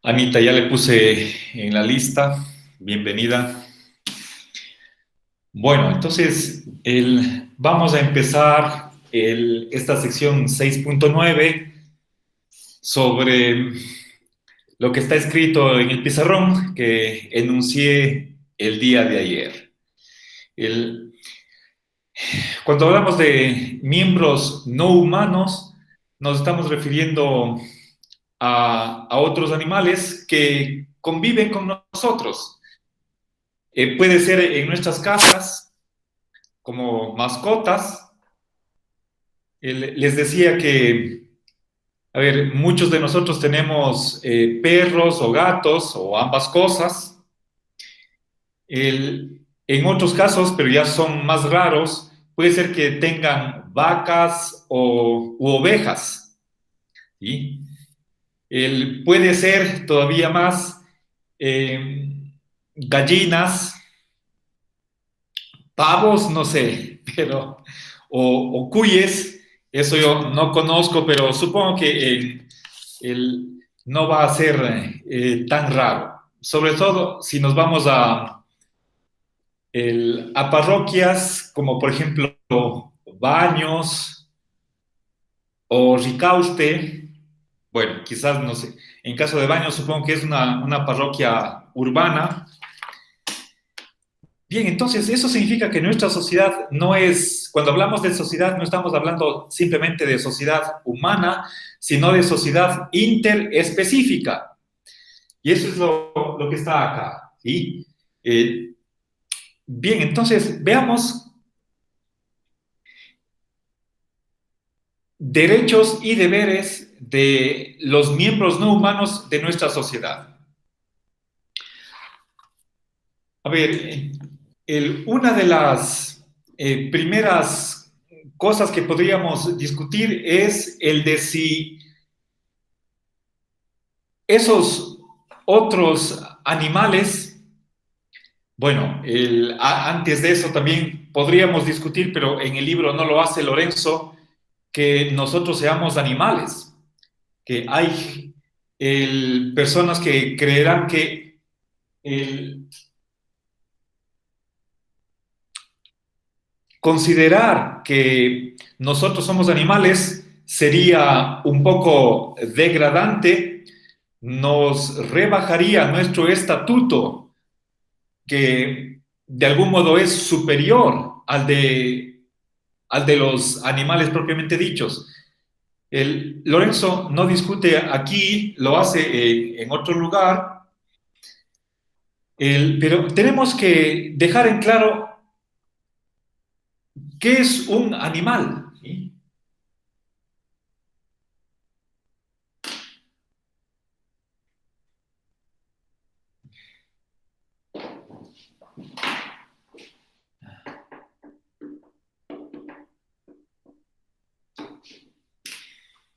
Anita, ya le puse en la lista. Bienvenida. Bueno, entonces vamos a empezar esta sección 6.9 sobre lo que está escrito en el pizarrón que enuncié el día de ayer. El- Cuando hablamos de miembros no humanos, nos estamos refiriendo a otros animales que conviven con nosotros. Puede ser en nuestras casas como mascotas. Les decía que, a ver, muchos de nosotros tenemos perros o gatos o ambas cosas. En otros casos, pero ya son más raros, puede ser que tengan vacas u ovejas, ¿sí? Puede ser todavía más gallinas, pavos, no sé, pero, o cuyes, eso yo no conozco, pero supongo que no va a ser tan raro. Sobre todo si nos vamos a parroquias como por ejemplo Baños o Ricauste. Bueno, quizás no sé. En caso de Baños supongo que es una parroquia urbana. Bien, entonces eso significa que nuestra sociedad no es, cuando hablamos de sociedad, no estamos hablando simplemente de sociedad humana, sino de sociedad interespecífica. Y eso es lo que está acá, ¿sí? Eh, bien, entonces veamos derechos y deberes de los miembros no humanos de nuestra sociedad. A ver, una de las primeras cosas que podríamos discutir es el de si esos otros animales, bueno, antes de eso también podríamos discutir, pero en el libro no lo hace Lorenzo, que nosotros seamos animales, que hay personas que creerán que el considerar que nosotros somos animales sería un poco degradante, nos rebajaría nuestro estatuto, que de algún modo es superior al de los animales propiamente dichos. Lorenzo no discute aquí, lo hace en otro lugar, pero tenemos que dejar en claro qué es un animal, ¿sí?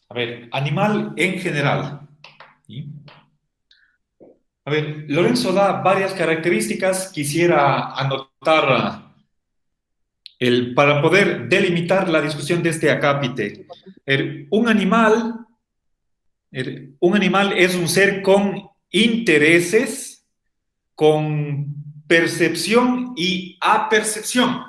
A ver, animal en general, ¿sí? A ver, Lorenzo da varias características, quisiera anotar para poder delimitar la discusión de este acápite. Un animal es un ser con intereses, con percepción y apercepción.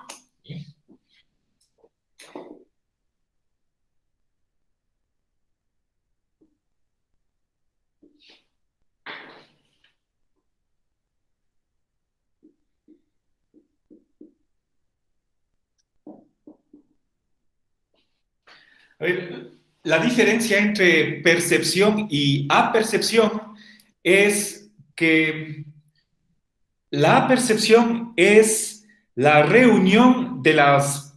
A ver, la diferencia entre percepción y apercepción es que la percepción es la reunión de las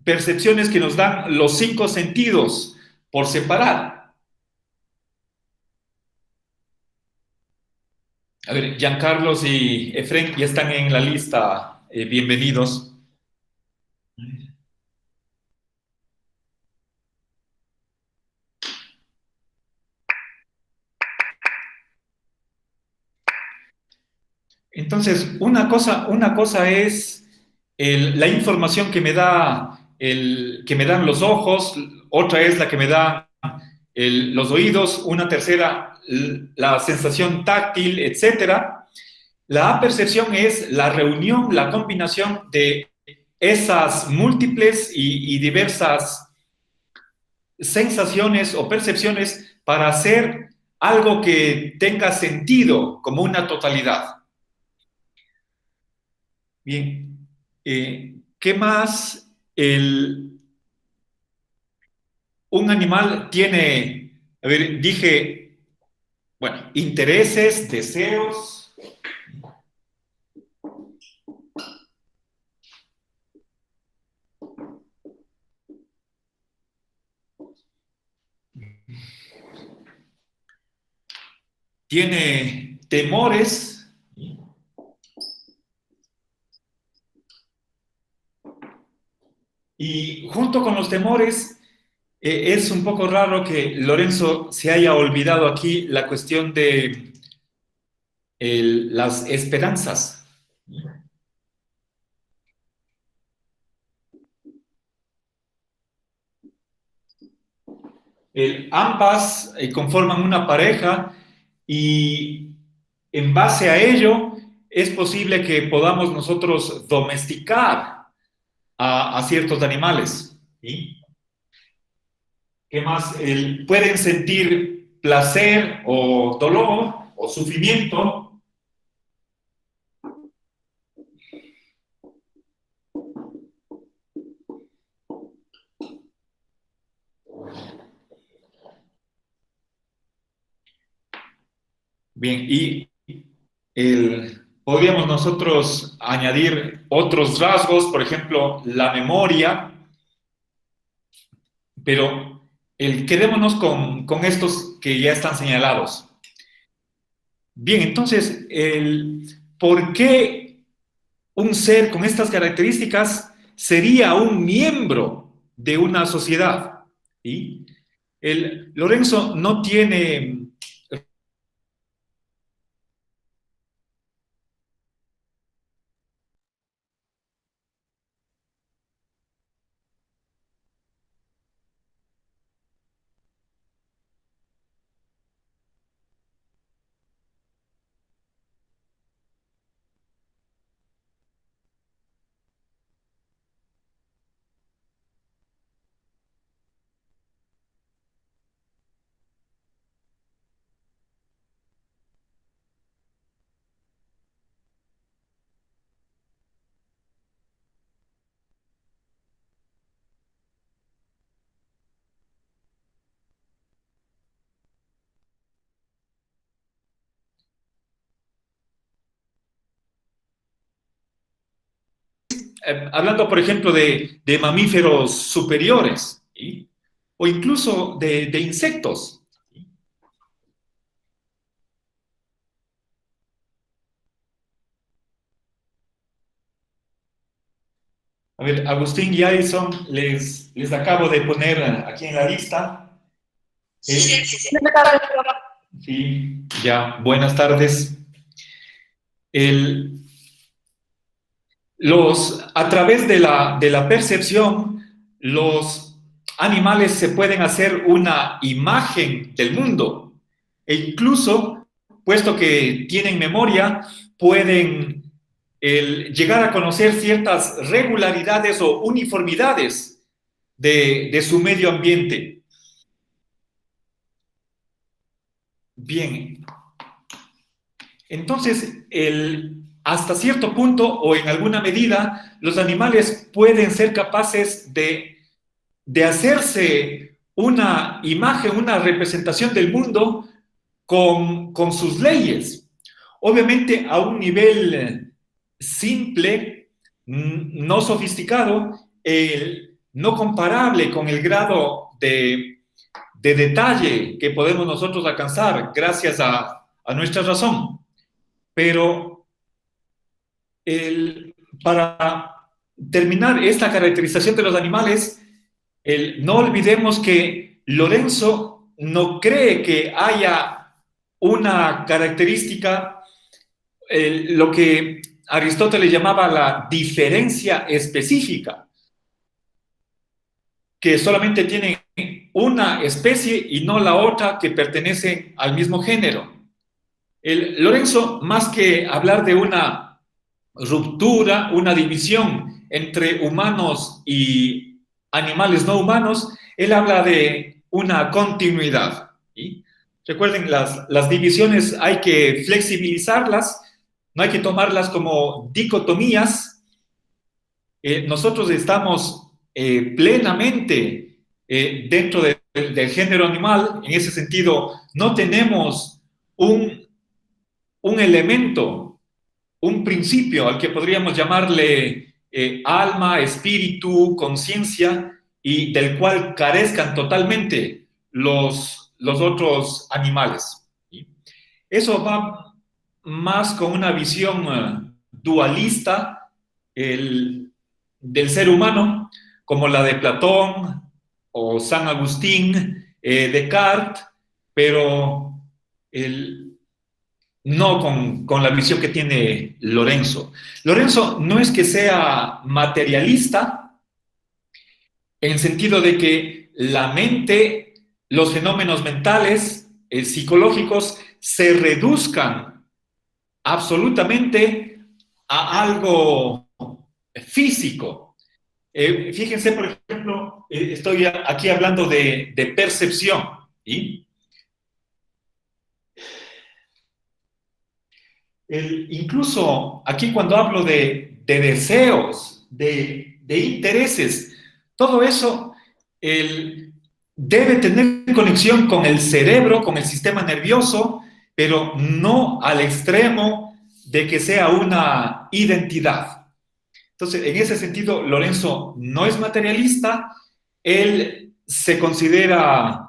percepciones que nos dan los cinco sentidos por separado. A ver, Giancarlos y Efren ya están en la lista. Bienvenidos. Entonces, una cosa es la información que me dan los ojos, otra es la que me da los oídos, una tercera la sensación táctil, etcétera. La apercepción es la reunión, la combinación de esas múltiples y diversas sensaciones o percepciones para hacer algo que tenga sentido como una totalidad. Bien, ¿qué más? Un animal tiene, a ver, dije, bueno, intereses, deseos. Tiene temores. Y junto con los temores, es un poco raro que Lorenzo se haya olvidado aquí la cuestión de las esperanzas. Ambas conforman una pareja y en base a ello es posible que podamos nosotros domesticar a ciertos animales. ¿Sí? ¿Qué más? Pueden sentir placer o dolor o sufrimiento. Bien, y podríamos nosotros añadir otros rasgos, por ejemplo, la memoria, pero quedémonos con estos que ya están señalados. Bien, entonces, ¿por qué un ser con estas características sería un miembro de una sociedad? ¿Sí? Lorenzo no tiene. Hablando, por ejemplo, de mamíferos superiores, ¿sí? O incluso de insectos. A ver, Agustín y Alison, les acabo de poner aquí en la lista. Sí, ya, buenas tardes. El, a través de la percepción, los animales se pueden hacer una imagen del mundo e incluso, puesto que tienen memoria, pueden llegar a conocer ciertas regularidades o uniformidades de su medio ambiente. Bien, entonces, hasta cierto punto o en alguna medida, los animales pueden ser capaces de hacerse una imagen, una representación del mundo con sus leyes. Obviamente a un nivel simple, no sofisticado, no comparable con el grado de detalle que podemos nosotros alcanzar gracias a nuestra razón. Pero para terminar esta caracterización de los animales, no olvidemos que Lorenzo no cree que haya una característica, lo que Aristóteles llamaba la diferencia específica, que solamente tienen una especie y no la otra que pertenece al mismo género. Lorenzo, más que hablar de una ruptura, una división entre humanos y animales no humanos, él habla de una continuidad. ¿Sí? Recuerden, las divisiones hay que flexibilizarlas, no hay que tomarlas como dicotomías. Nosotros estamos plenamente dentro del género animal, en ese sentido, no tenemos un elemento, un principio al que podríamos llamarle alma, espíritu, conciencia, y del cual carezcan totalmente los otros animales. ¿Sí? Eso va más con una visión dualista del ser humano, como la de Platón o San Agustín, Descartes, pero no con la visión que tiene Lorenzo. Lorenzo no es que sea materialista en sentido de que la mente, los fenómenos mentales, psicológicos, se reduzcan absolutamente a algo físico. Fíjense, por ejemplo, estoy aquí hablando de percepción, ¿sí? Incluso aquí cuando hablo de deseos, de intereses, todo eso debe tener conexión con el cerebro, con el sistema nervioso, pero no al extremo de que sea una identidad. Entonces, en ese sentido, Lorenzo no es materialista, él se considera,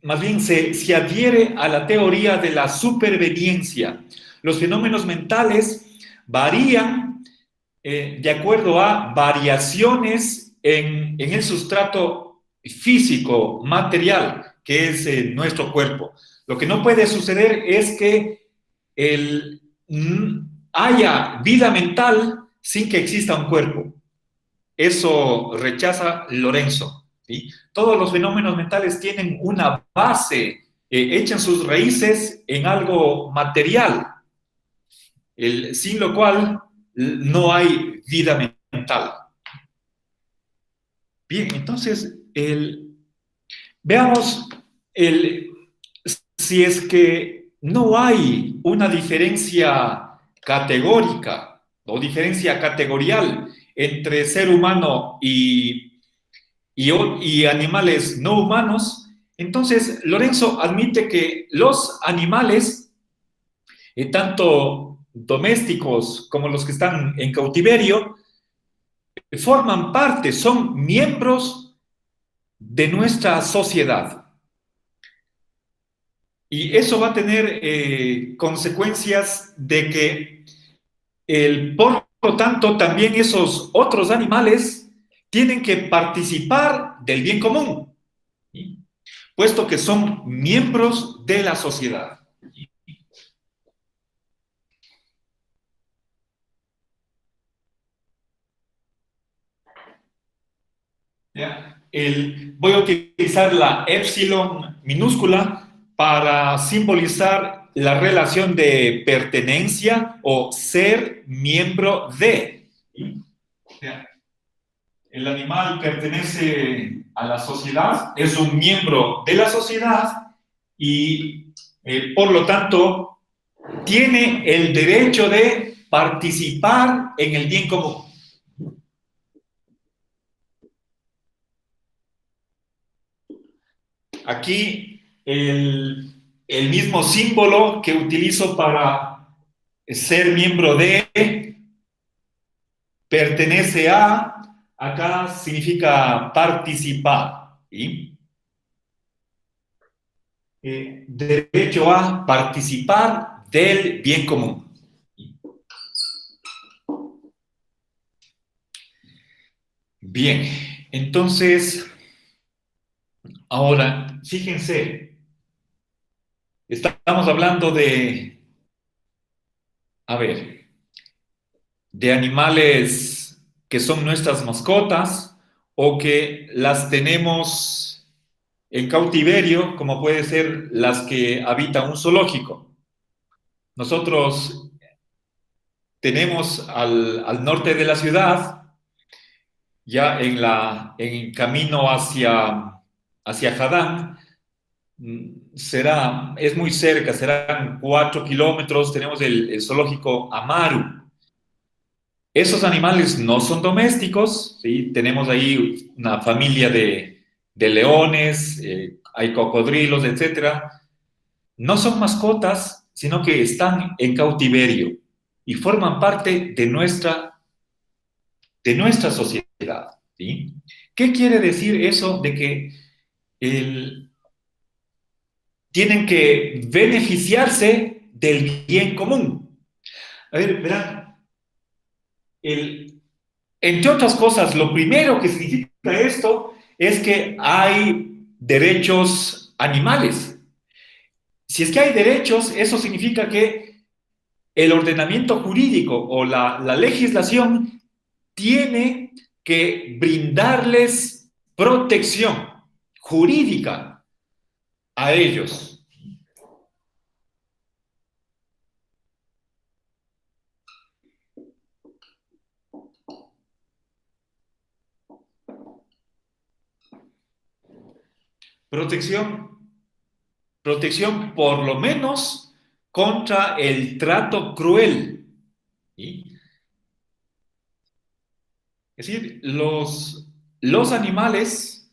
más bien se adhiere a la teoría de la superveniencia. Los fenómenos mentales varían de acuerdo a variaciones en el sustrato físico, material, que es nuestro cuerpo. Lo que no puede suceder es que haya vida mental sin que exista un cuerpo. Eso rechaza Lorenzo. ¿Sí? Todos los fenómenos mentales tienen una base, echan sus raíces en algo material, sin lo cual no hay vida mental. Bien, entonces, veamos si es que no hay una diferencia categórica o diferencia categorial entre ser humano y animales no humanos, entonces Lorenzo admite que los animales, tanto domésticos como los que están en cautiverio, forman parte, son miembros de nuestra sociedad. Y eso va a tener consecuencias de que, por lo tanto, también esos otros animales tienen que participar del bien común, ¿sí? Puesto que son miembros de la sociedad. Voy a utilizar la épsilon minúscula para simbolizar la relación de pertenencia o ser miembro de. El animal pertenece a la sociedad, es un miembro de la sociedad y por lo tanto tiene el derecho de participar en el bien común. Aquí el mismo símbolo que utilizo para ser miembro de, pertenece a, acá significa participar. ¿Sí? Derecho a participar del bien común. Bien, entonces, ahora, fíjense, estamos hablando a ver, de animales que son nuestras mascotas o que las tenemos en cautiverio, como puede ser las que habitan un zoológico. Nosotros tenemos al norte de la ciudad, ya en camino hacia Hadán, es muy cerca, serán 4 kilómetros, tenemos el zoológico Amaru. Esos animales no son domésticos, ¿sí? Tenemos ahí una familia de leones, hay cocodrilos, etcétera. No son mascotas, sino que están en cautiverio y forman parte de nuestra sociedad, ¿sí? ¿Qué quiere decir eso de que tienen que beneficiarse del bien común? A ver, verán, entre otras cosas, lo primero que significa esto es que hay derechos animales. Si es que hay derechos, eso significa que el ordenamiento jurídico o la legislación tiene que brindarles protección jurídica a ellos. Protección, protección por lo menos contra el trato cruel, ¿sí? Es decir, los animales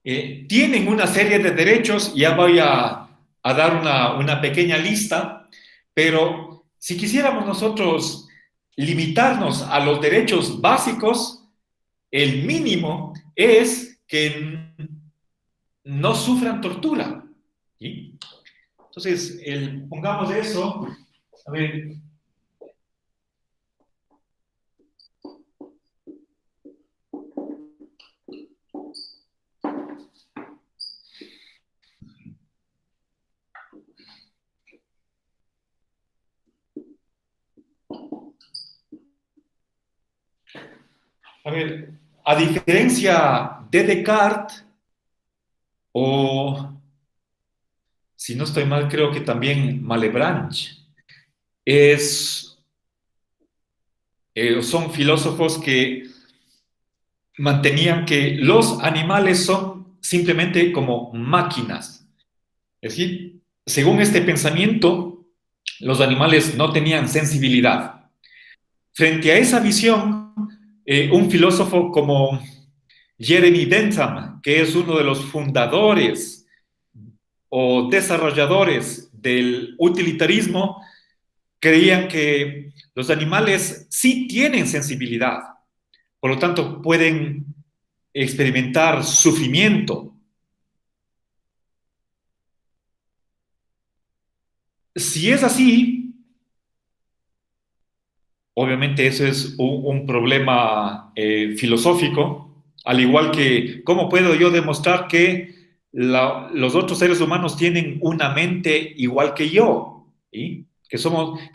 tienen una serie de derechos, ya voy a dar una pequeña lista, pero si quisiéramos nosotros limitarnos a los derechos básicos, el mínimo es que no sufran tortura, ¿sí? Entonces, pongamos eso, a ver, a diferencia de Descartes, o si no estoy mal, creo que también Malebranche, son filósofos que mantenían que los animales son simplemente como máquinas. Es decir, según este pensamiento, los animales no tenían sensibilidad. Frente a esa visión, un filósofo como Jeremy Bentham, que es uno de los fundadores o desarrolladores del utilitarismo, creían que los animales sí tienen sensibilidad, por lo tanto pueden experimentar sufrimiento. Si es así, obviamente eso es un problema filosófico, al igual que cómo puedo yo demostrar que los otros seres humanos tienen una mente igual que yo, ¿sí? Que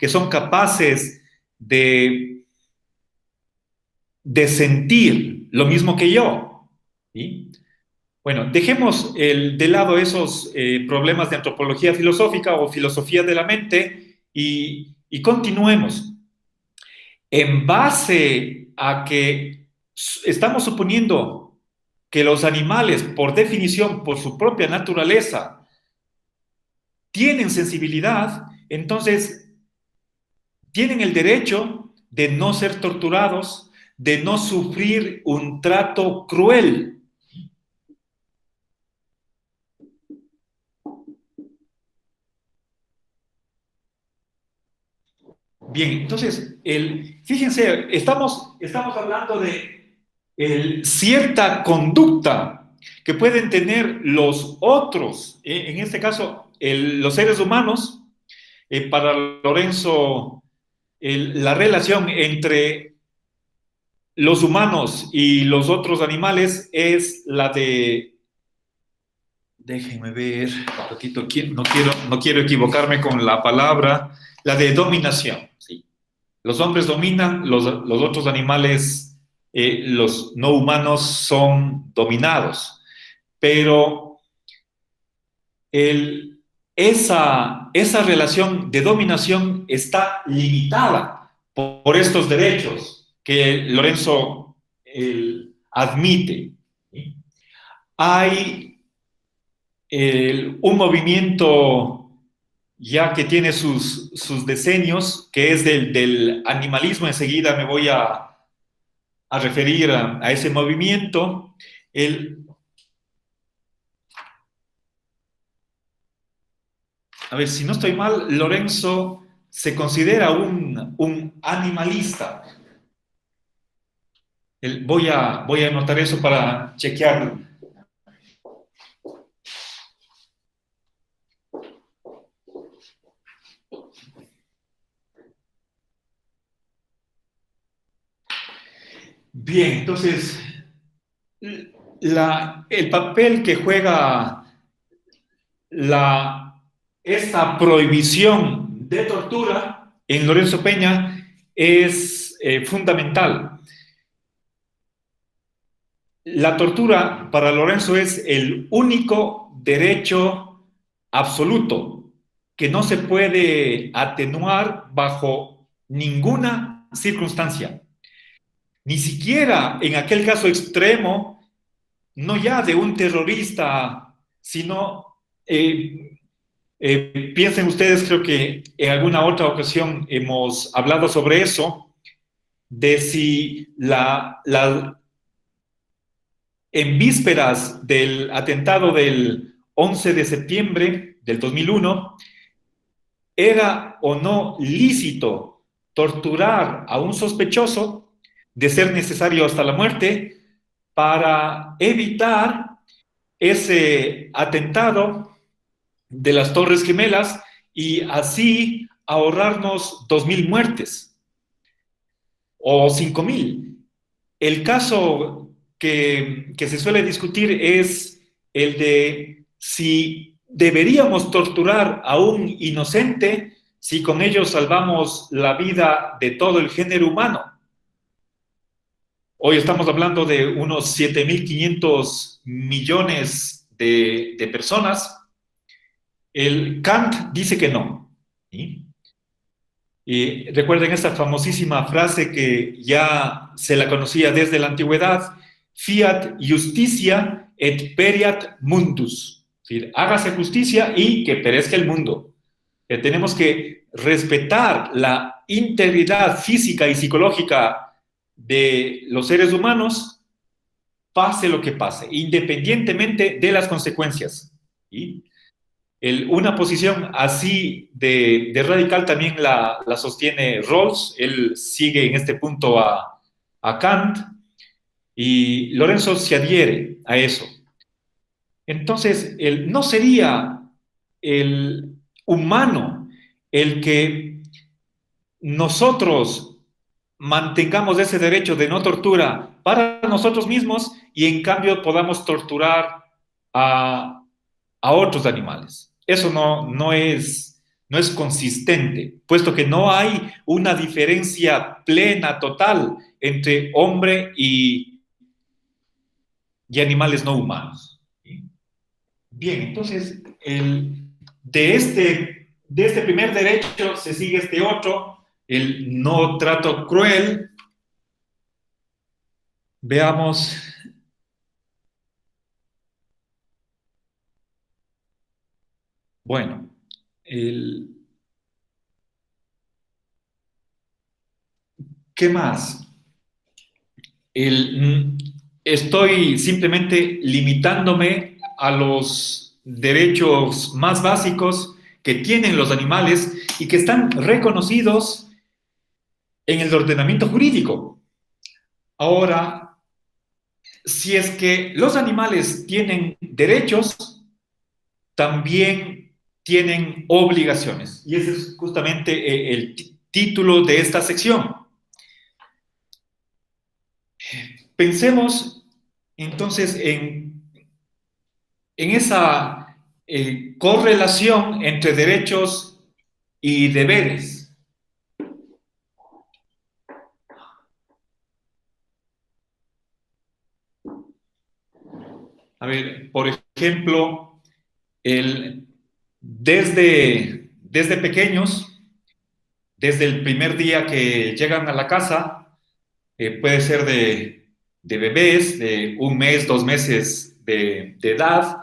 son capaces de sentir lo mismo que yo, ¿sí? Bueno, dejemos de lado esos problemas de antropología filosófica o filosofía de la mente y continuemos. En base a que estamos suponiendo que los animales, por definición, por su propia naturaleza, tienen sensibilidad, entonces tienen el derecho de no ser torturados, de no sufrir un trato cruel. Bien, entonces, fíjense, estamos hablando de cierta conducta que pueden tener los otros, en este caso, los seres humanos. Para Lorenzo, la relación entre los humanos y los otros animales es la de, déjenme ver un poquito, no quiero equivocarme con la palabra, la de dominación, ¿sí? Los hombres dominan, los otros animales los no humanos son dominados. Pero esa relación de dominación está limitada por estos derechos que Lorenzo admite. ¿Sí? Hay un movimiento ya que tiene sus decenios, que es del animalismo. Enseguida me voy a referir a ese movimiento. A ver, si no estoy mal, Lorenzo se considera un animalista. Voy a anotar eso para chequearlo. Bien, entonces, el papel que juega esta prohibición de tortura en Lorenzo Peña es fundamental. La tortura para Lorenzo es el único derecho absoluto que no se puede atenuar bajo ninguna circunstancia. Ni siquiera en aquel caso extremo, no ya de un terrorista, sino, piensen ustedes, creo que en alguna otra ocasión hemos hablado sobre eso, de si en vísperas del atentado del 11 de septiembre del 2001, era o no lícito torturar a un sospechoso, de ser necesario hasta la muerte, para evitar ese atentado de las Torres Gemelas y así ahorrarnos 2.000 muertes o 5.000. El caso que se suele discutir es el de si deberíamos torturar a un inocente si con ello salvamos la vida de todo el género humano. Hoy estamos hablando de unos 7.500 millones de personas. El Kant dice que no. ¿Sí? Y recuerden esta famosísima frase que ya se la conocía desde la antigüedad: fiat justitia et pereat mundus. Es decir, hágase justicia y que perezca el mundo. Tenemos que respetar la integridad física y psicológica de los seres humanos, pase lo que pase, independientemente de las consecuencias. ¿Sí? Una posición así de radical también la sostiene Rawls. Él sigue en este punto a Kant y Lorenzo se adhiere a eso. Entonces, no sería el humano el que nosotros mantengamos ese derecho de no tortura para nosotros mismos y en cambio podamos torturar a otros animales. Eso no es consistente, puesto que no hay una diferencia plena, total, entre hombre y animales no humanos. Bien, entonces, de este primer derecho se sigue este otro, el no trato cruel. Veamos. Bueno, ¿qué más? Estoy simplemente limitándome a los derechos más básicos que tienen los animales y que están reconocidos en el ordenamiento jurídico. Ahora, si es que los animales tienen derechos, también tienen obligaciones. Y ese es justamente el título de esta sección. Pensemos entonces en esa correlación entre derechos y deberes. A ver, por ejemplo, desde pequeños, desde el primer día que llegan a la casa, puede ser de bebés, de 1 mes, 2 meses de edad,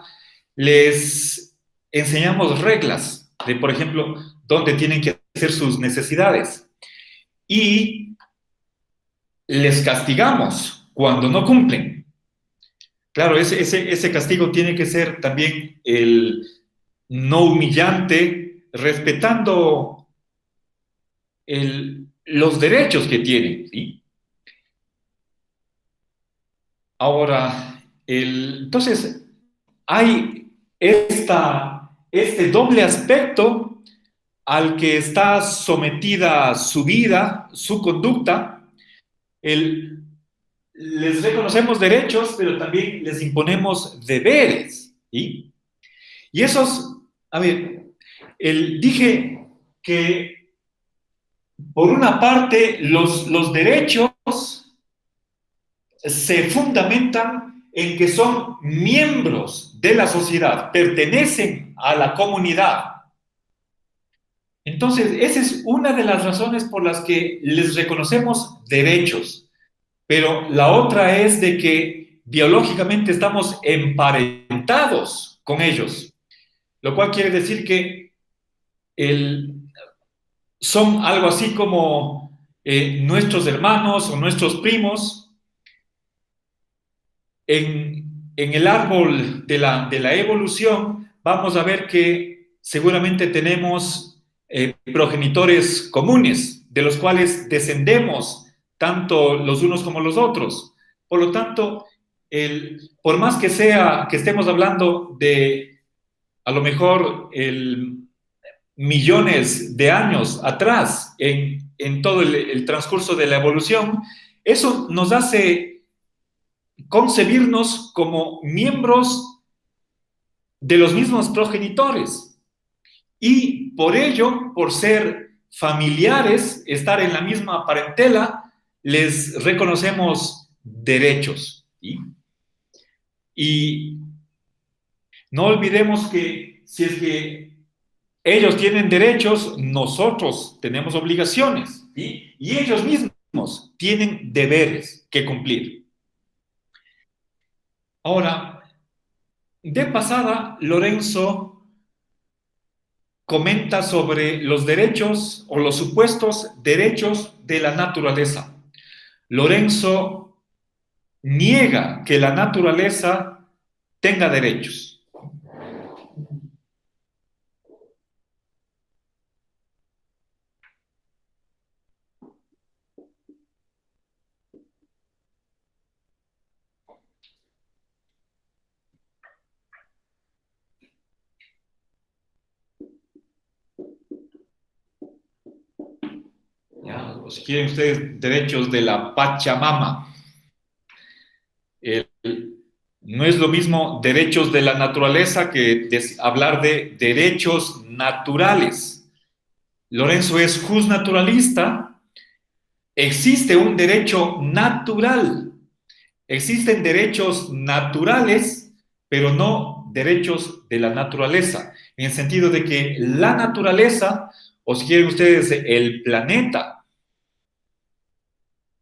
les enseñamos reglas de, por ejemplo, dónde tienen que hacer sus necesidades y les castigamos cuando no cumplen. Claro, ese castigo tiene que ser también el no humillante, respetando los derechos que tienen, ¿sí? Ahora, entonces, hay este doble aspecto al que está sometida su vida, su conducta. El, Les reconocemos derechos, pero también les imponemos deberes, ¿sí? Y esos, a ver, dije que por una parte los derechos se fundamentan en que son miembros de la sociedad, pertenecen a la comunidad. Entonces, esa es una de las razones por las que les reconocemos derechos, pero la otra es de que biológicamente estamos emparentados con ellos, lo cual quiere decir que el, son algo así como nuestros hermanos o nuestros primos en el árbol de la evolución. Vamos a ver que seguramente tenemos progenitores comunes, de los cuales descendemos tanto los unos como los otros. Por lo tanto, por más que sea que estemos hablando de a lo mejor millones de años atrás en todo el transcurso de la evolución, eso nos hace concebirnos como miembros de los mismos progenitores. Y por ello, por ser familiares, estar en la misma parentela, les reconocemos derechos. ¿Sí? Y no olvidemos que si es que ellos tienen derechos, nosotros tenemos obligaciones. ¿Sí? Y ellos mismos tienen deberes que cumplir. Ahora, de pasada, Lorenzo comenta sobre los derechos o los supuestos derechos de la naturaleza. Lorenzo niega que la naturaleza tenga derechos. ¿Ya? Si quieren ustedes derechos de la Pachamama. El, no es lo mismo derechos de la naturaleza que hablar de derechos naturales. Lorenzo es justnaturalista. Existe un derecho natural. Existen derechos naturales, pero no derechos de la naturaleza, en el sentido de que la naturaleza, o si quieren ustedes, el planeta,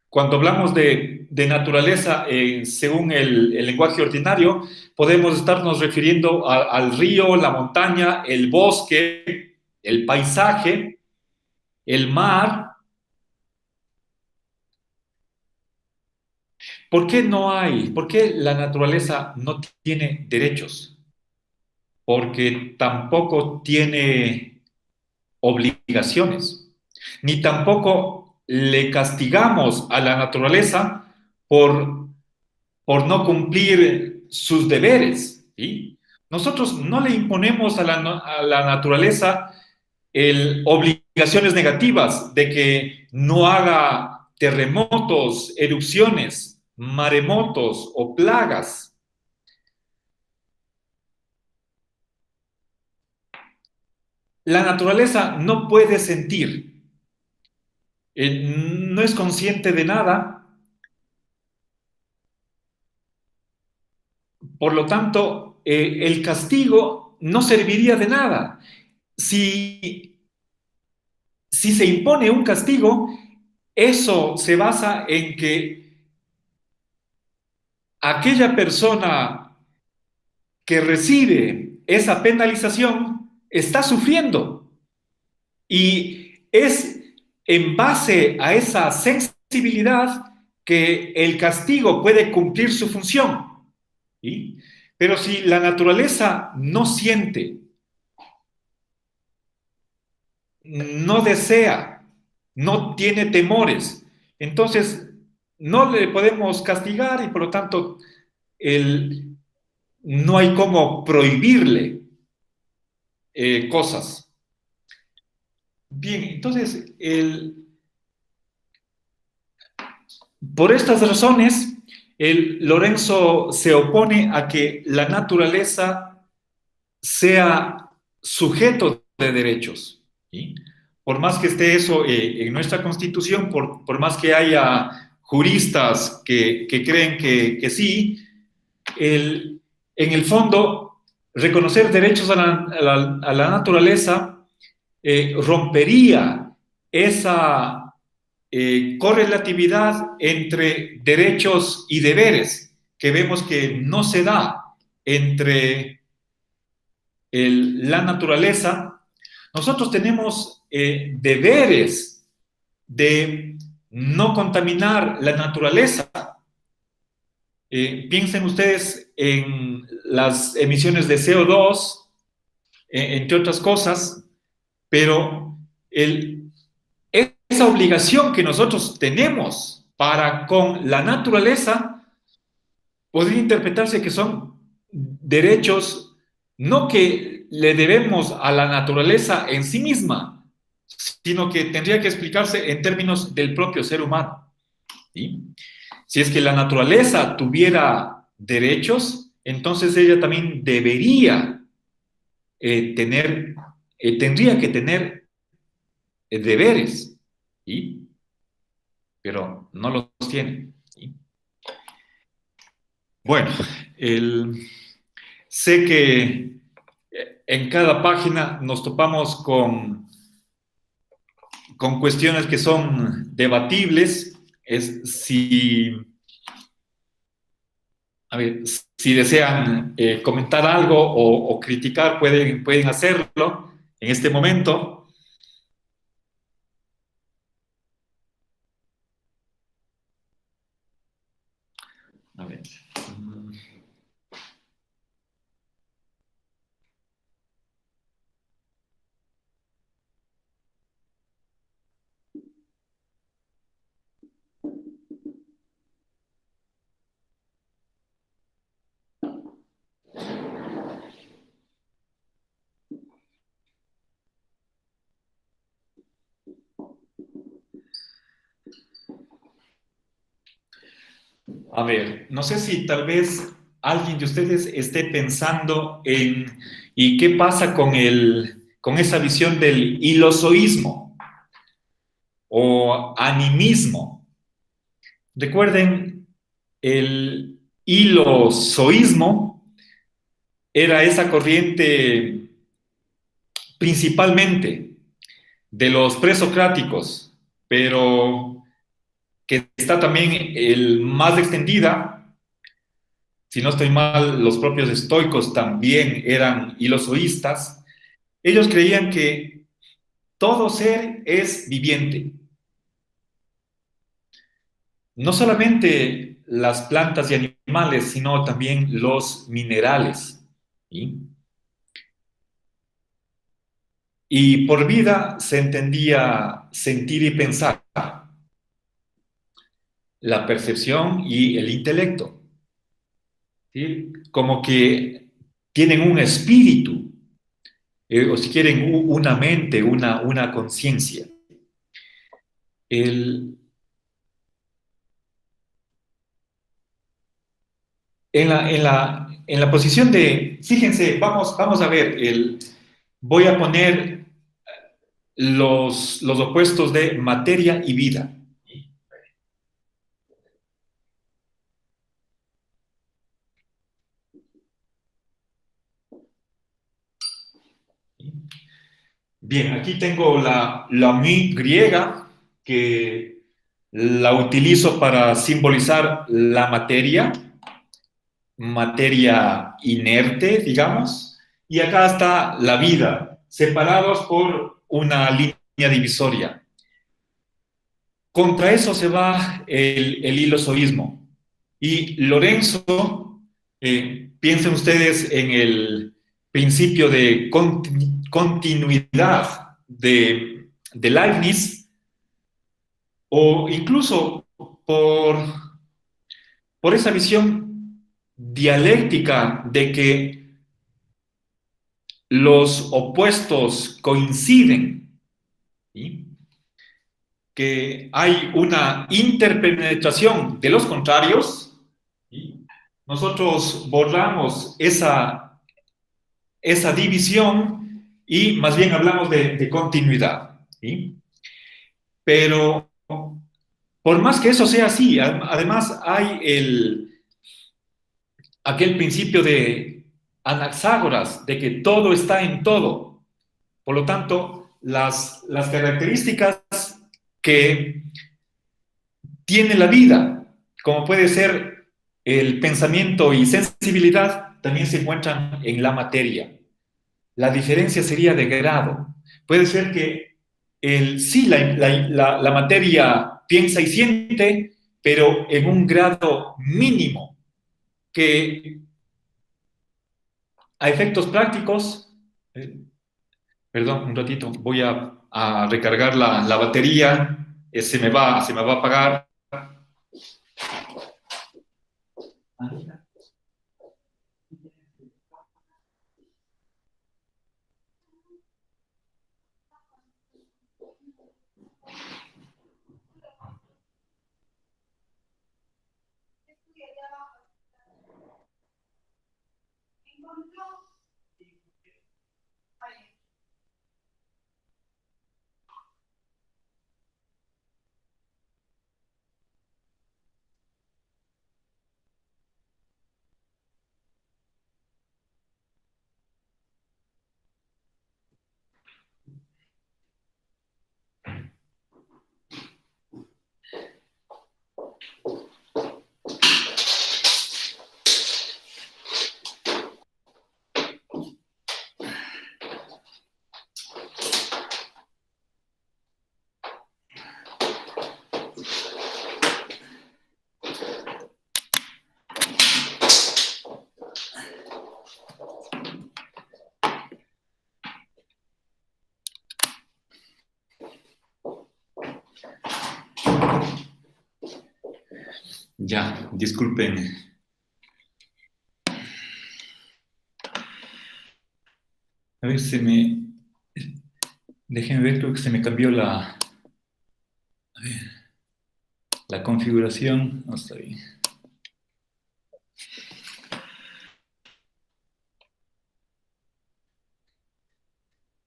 cuando hablamos de naturaleza, según el lenguaje ordinario, podemos estarnos refiriendo al río, la montaña, el bosque, el paisaje, el mar. ¿Por qué la naturaleza no tiene derechos? Porque tampoco tiene obligaciones, ni tampoco le castigamos a la naturaleza por no cumplir sus deberes, ¿sí? Nosotros no le imponemos a la naturaleza obligaciones negativas de que no haga terremotos, erupciones, maremotos o plagas. La naturaleza no puede sentir, no es consciente de nada, por lo tanto, el castigo no serviría de nada. Si, si se impone un castigo, eso se basa en que aquella persona que recibe esa penalización está sufriendo y es en base a esa sensibilidad que el castigo puede cumplir su función. ¿Sí? Pero si la naturaleza no siente, no desea, no tiene temores, entonces no le podemos castigar y por lo tanto no hay cómo prohibirle cosas. Bien, entonces, por estas razones, Lorenzo se opone a que la naturaleza sea sujeto de derechos. ¿Sí? Por más que esté eso en nuestra Constitución, por más que haya juristas que creen que sí, en el fondo, reconocer derechos a la naturaleza rompería esa correlatividad entre derechos y deberes que vemos que no se da entre la naturaleza. Nosotros tenemos deberes de no contaminar la naturaleza. Piensen ustedes en las emisiones de CO2, entre otras cosas, pero esa obligación que nosotros tenemos para con la naturaleza podría interpretarse que son derechos no que le debemos a la naturaleza en sí misma, sino que tendría que explicarse en términos del propio ser humano. ¿Sí? Si es que la naturaleza tuviera derechos, entonces ella también debería tendría que tener deberes, ¿sí? Pero no los tiene. ¿Sí? Bueno, sé que en cada página nos topamos con cuestiones que son debatibles. A ver, si desean comentar algo o criticar, pueden hacerlo en este momento. A ver. A ver, no sé si tal vez alguien de ustedes esté pensando en ¿y qué pasa con esa visión del ilozoísmo o animismo? Recuerden, el ilozoísmo era esa corriente principalmente de los presocráticos, pero que está también el más extendida. Si no estoy mal, los propios estoicos también eran ilozoístas. Ellos creían que todo ser es viviente. No solamente las plantas y animales, sino también los minerales. ¿Sí? Y por vida se entendía sentir y pensar, la percepción y el intelecto. ¿Sí? Como que tienen un espíritu, o si quieren, una mente, una conciencia. El, en la posición de, fíjense, vamos a ver, voy a poner los opuestos de materia y vida. Bien, aquí tengo la mi griega, que la utilizo para simbolizar la materia inerte, digamos, y acá está la vida, separados por una línea divisoria. Contra eso se va el ilozoísmo. Y Lorenzo, piensen ustedes en el principio de continuidad de Leibniz, o incluso por, por esa visión dialéctica de que los opuestos coinciden, ¿sí? Que hay una interpenetración de los contrarios, ¿sí? Nosotros borramos esa división y más bien hablamos de continuidad, ¿sí? Pero por más que eso sea así, además hay aquel principio de Anaxágoras, de que todo está en todo. Por lo tanto, las características que tiene la vida, como puede ser el pensamiento y sensibilidad, también se encuentran en la materia. La diferencia sería de grado. Puede ser que sí, la materia piensa y siente, pero en un grado mínimo, que a efectos prácticos, eh, perdón, un ratito, voy a recargar la batería, se me va a apagar. Ya, disculpen. A ver, déjenme ver, creo que se me cambió la configuración. No está bien.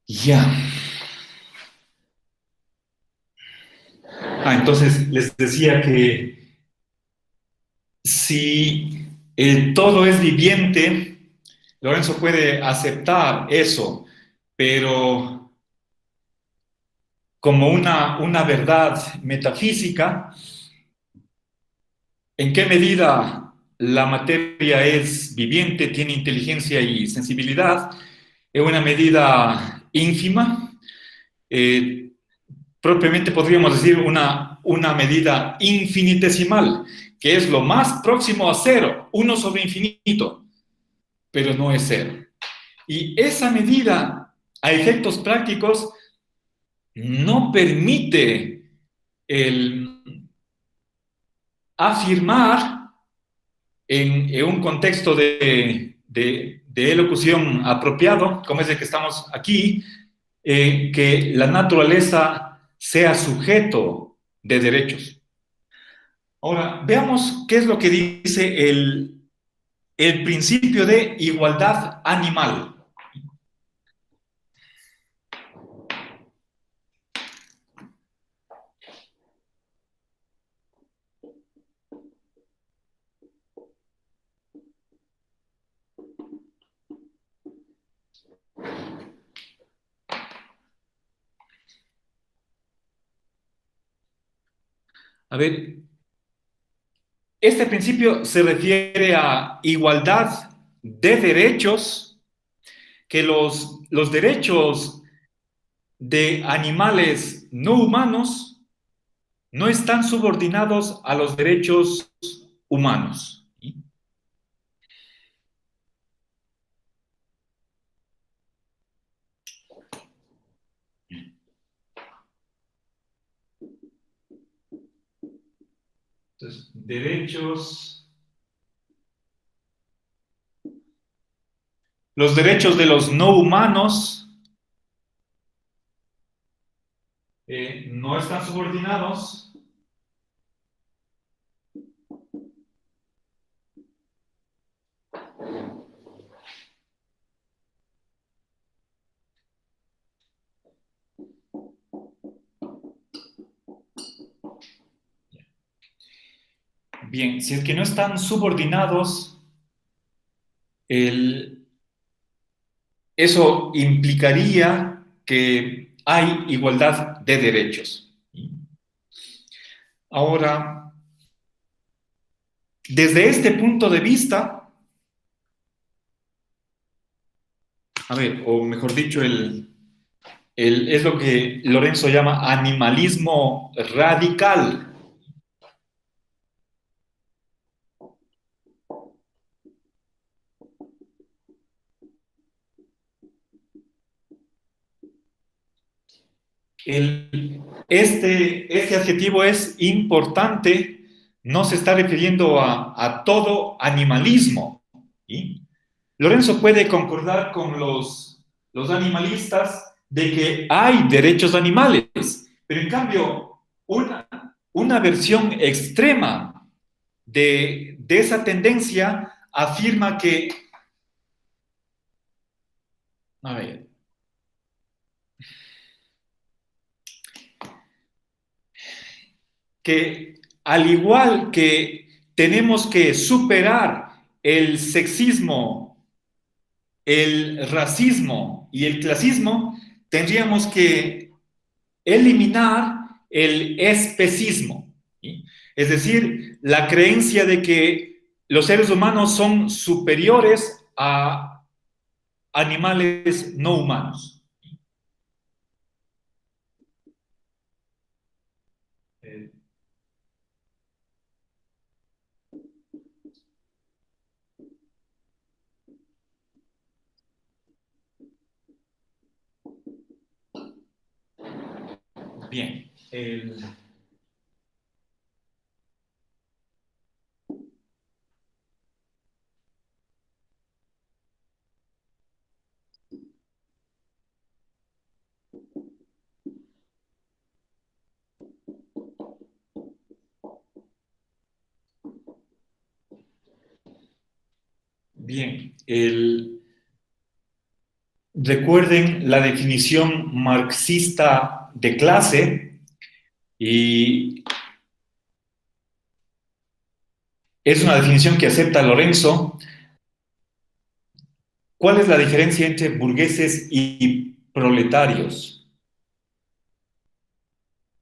Ya. Entonces les decía que si el todo es viviente, Lorenzo puede aceptar eso, pero como una verdad metafísica, ¿en qué medida la materia es viviente, tiene inteligencia y sensibilidad? En una medida ínfima, eh, propiamente podríamos decir una medida infinitesimal, que es lo más próximo a cero, uno sobre infinito, pero no es cero. Y esa medida, a efectos prácticos, no permite el afirmar en un contexto de elocución apropiado, como es el que estamos aquí, que la naturaleza sea sujeto de derechos. Ahora, veamos qué es lo que dice el principio de igualdad animal. A ver, este principio se refiere a igualdad de derechos, que los derechos de animales no humanos no están subordinados a los derechos humanos. Entonces, los derechos de los no humanos no están subordinados bien, si es que no están subordinados, eso implicaría que hay igualdad de derechos. Ahora, desde este punto de vista, a ver, o mejor dicho, es lo que Lorenzo llama animalismo radical. Este adjetivo es importante, no se está refiriendo a todo animalismo. ¿Sí? Lorenzo puede concordar con los animalistas de que hay derechos animales, pero en cambio, una versión extrema de esa tendencia afirma que, a ver, que al igual que tenemos que superar el sexismo, el racismo y el clasismo, tendríamos que eliminar el especismo, ¿sí? Es decir, la creencia de que los seres humanos son superiores a animales no humanos. Bien, bien, recuerden la definición marxista de clase y es una definición que acepta Lorenzo. ¿Cuál es la diferencia entre burgueses y proletarios?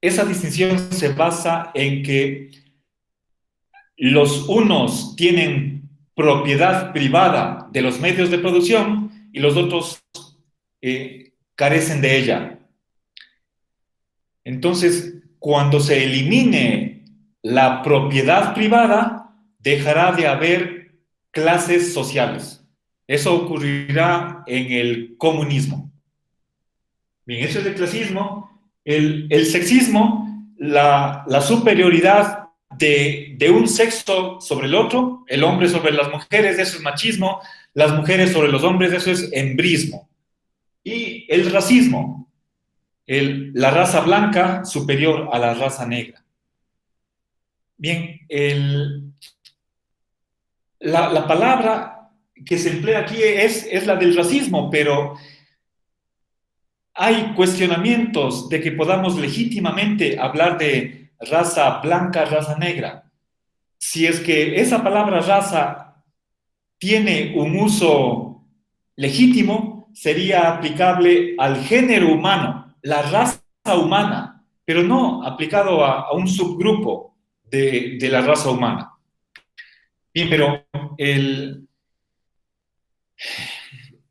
Esa distinción se basa en que los unos tienen propiedad privada de los medios de producción y los otros carecen de ella. Entonces, cuando se elimine la propiedad privada, dejará de haber clases sociales. Eso ocurrirá en el comunismo. Bien, eso es el clasismo. El sexismo, la superioridad de un sexo sobre el otro, el hombre sobre las mujeres, eso es machismo, las mujeres sobre los hombres, eso es hembrismo. Y el racismo, la raza blanca superior a la raza negra. Bien, la palabra que se emplea aquí es la del racismo, pero hay cuestionamientos de que podamos legítimamente hablar de raza blanca, raza negra. Si es que esa palabra raza tiene un uso legítimo, sería aplicable al género humano, la raza humana, pero no aplicado a un subgrupo. de la raza humana. Bien, pero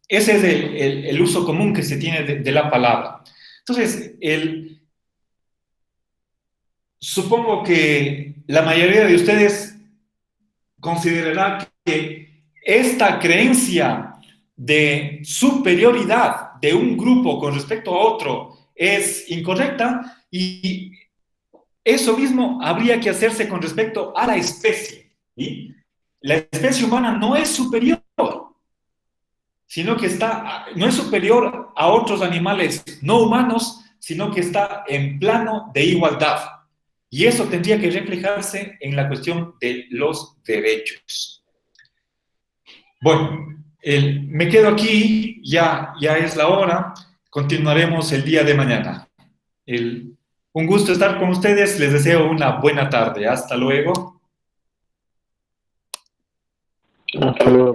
ese es el uso común que se tiene de la palabra. Entonces, supongo que la mayoría de ustedes considerará que esta creencia de superioridad de un grupo con respecto a otro es incorrecta, y eso mismo habría que hacerse con respecto a la especie. ¿Sí? La especie humana no es superior, sino que no es superior a otros animales no humanos, sino que está en plano de igualdad. Y eso tendría que reflejarse en la cuestión de los derechos. Bueno, me quedo aquí, ya es la hora, continuaremos el día de mañana. Un gusto estar con ustedes, les deseo una buena tarde, hasta luego. Hasta luego.